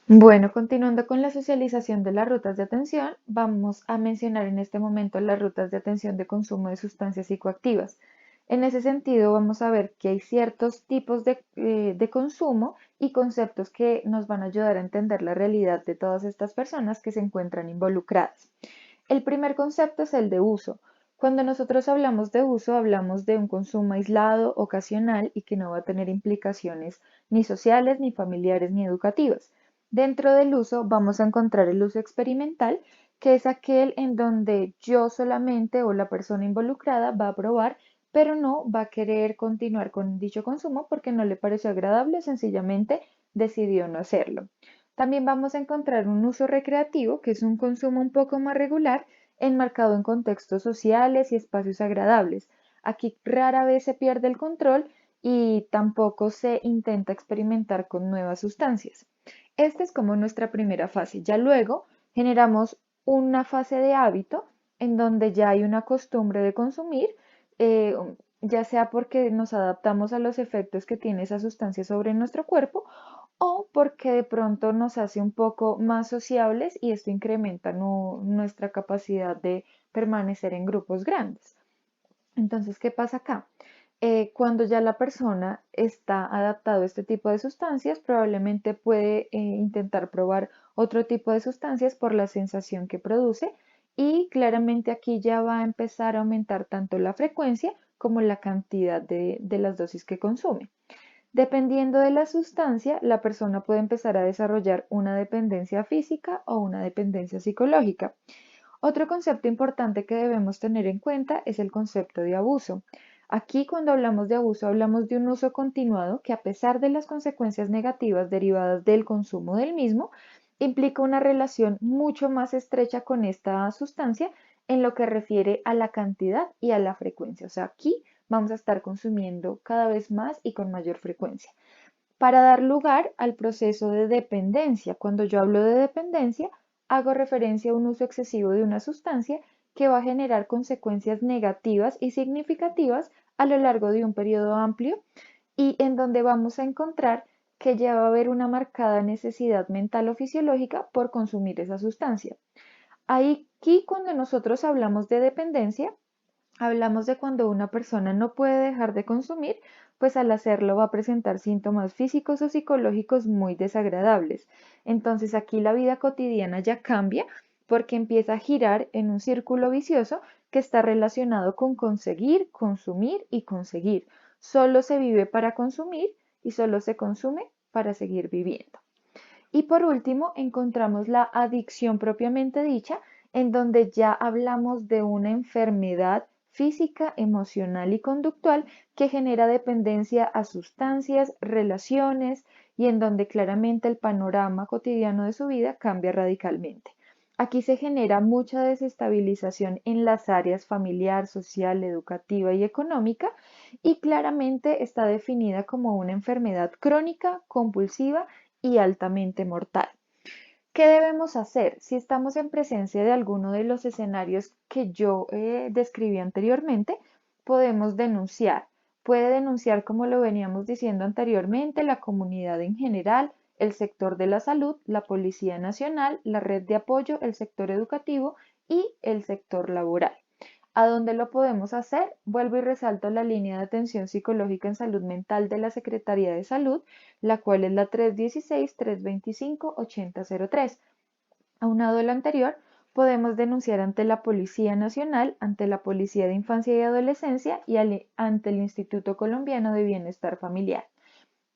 Bueno, continuando con la socialización de las rutas de atención, vamos a mencionar en este momento las rutas de atención de consumo de sustancias psicoactivas. En ese sentido, vamos a ver que hay ciertos tipos de consumo y conceptos que nos van a ayudar a entender la realidad de todas estas personas que se encuentran involucradas. El primer concepto es el de uso. Cuando nosotros hablamos de uso, hablamos de un consumo aislado, ocasional y que no va a tener implicaciones ni sociales, ni familiares, ni educativas. Dentro del uso vamos a encontrar el uso experimental, que es aquel en donde yo solamente o la persona involucrada va a probar, pero no va a querer continuar con dicho consumo porque no le pareció agradable, sencillamente decidió no hacerlo. También vamos a encontrar un uso recreativo, que es un consumo un poco más regular, enmarcado en contextos sociales y espacios agradables. Aquí rara vez se pierde el control y tampoco se intenta experimentar con nuevas sustancias. Esta es como nuestra primera fase. Ya luego generamos una fase de hábito en donde ya hay una costumbre de consumir, eh, ya sea porque nos adaptamos a los efectos que tiene esa sustancia sobre nuestro cuerpo o porque de pronto nos hace un poco más sociables y esto incrementa nuestra capacidad de permanecer en grupos grandes. Entonces, ¿qué pasa acá? Cuando ya la persona está adaptado a este tipo de sustancias, probablemente puede intentar probar otro tipo de sustancias por la sensación que produce y claramente aquí ya va a empezar a aumentar tanto la frecuencia como la cantidad de las dosis que consume. Dependiendo de la sustancia, la persona puede empezar a desarrollar una dependencia física o una dependencia psicológica. Otro concepto importante que debemos tener en cuenta es el concepto de abuso. Aquí cuando hablamos de abuso hablamos de un uso continuado que a pesar de las consecuencias negativas derivadas del consumo del mismo, implica una relación mucho más estrecha con esta sustancia en lo que refiere a la cantidad y a la frecuencia. O sea, aquí vamos a estar consumiendo cada vez más y con mayor frecuencia para dar lugar al proceso de dependencia. Cuando yo hablo de dependencia, hago referencia a un uso excesivo de una sustancia que va a generar consecuencias negativas y significativas a lo largo de un periodo amplio y en donde vamos a encontrar que ya va a haber una marcada necesidad mental o fisiológica por consumir esa sustancia. Aquí cuando nosotros hablamos de dependencia, hablamos de cuando una persona no puede dejar de consumir, pues al hacerlo va a presentar síntomas físicos o psicológicos muy desagradables. Entonces aquí la vida cotidiana ya cambia porque empieza a girar en un círculo vicioso que está relacionado con conseguir, consumir y conseguir. Solo se vive para consumir y solo se consume para seguir viviendo. Y por último, encontramos la adicción propiamente dicha, en donde ya hablamos de una enfermedad física, emocional y conductual que genera dependencia a sustancias, relaciones y en donde claramente el panorama cotidiano de su vida cambia radicalmente. Aquí se genera mucha desestabilización en las áreas familiar, social, educativa y económica y claramente está definida como una enfermedad crónica, compulsiva y altamente mortal. ¿Qué debemos hacer si estamos en presencia de alguno de los escenarios que yo describí anteriormente? Podemos denunciar. Puede denunciar, como lo veníamos diciendo anteriormente, la comunidad en general, el sector de la salud, la Policía Nacional, la red de apoyo, el sector educativo y el sector laboral. ¿A dónde lo podemos hacer? Vuelvo y resalto la línea de atención psicológica en salud mental de la Secretaría de Salud, la cual es la 316-325-8003. Aunado a lo anterior, podemos denunciar ante la Policía Nacional, ante la Policía de Infancia y Adolescencia y ante el Instituto Colombiano de Bienestar Familiar.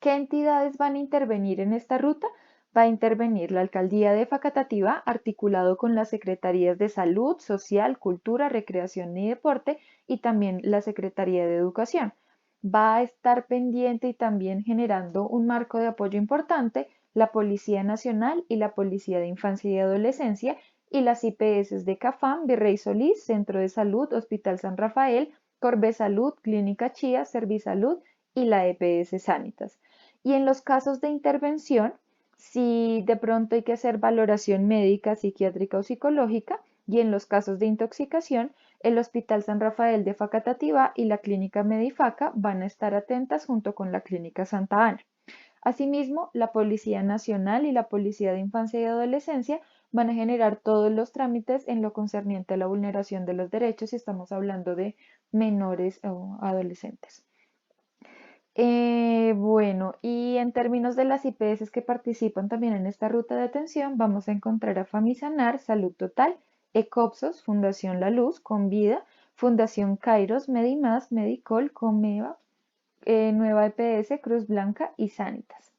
¿Qué entidades van a intervenir en esta ruta? Va a intervenir la Alcaldía de Facatativá, articulado con las Secretarías de Salud, Social, Cultura, Recreación y Deporte, y también la Secretaría de Educación. Va a estar pendiente y también generando un marco de apoyo importante la Policía Nacional y la Policía de Infancia y Adolescencia y las IPS de CAFAM, Virrey Solís, Centro de Salud, Hospital San Rafael, Corbe Salud, Clínica Chía, Servisalud y la EPS Sanitas. Y en los casos de intervención, si de pronto hay que hacer valoración médica, psiquiátrica o psicológica, y en los casos de intoxicación, el Hospital San Rafael de Facatativá y la Clínica Medifaca van a estar atentas junto con la Clínica Santa Ana. Asimismo, la Policía Nacional y la Policía de Infancia y Adolescencia van a generar todos los trámites en lo concerniente a la vulneración de los derechos si estamos hablando de menores o adolescentes. Bueno, y en términos de las IPS que participan también en esta ruta de atención, vamos a encontrar a Famisanar, Salud Total, Ecopsos, Fundación La Luz, Convida, Fundación Kairos, Medimás, Medicol, Comeva, Nueva EPS, Cruz Blanca y Sanitas.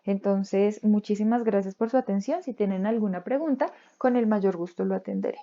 Entonces, muchísimas gracias por su atención. Si tienen alguna pregunta, con el mayor gusto lo atenderé.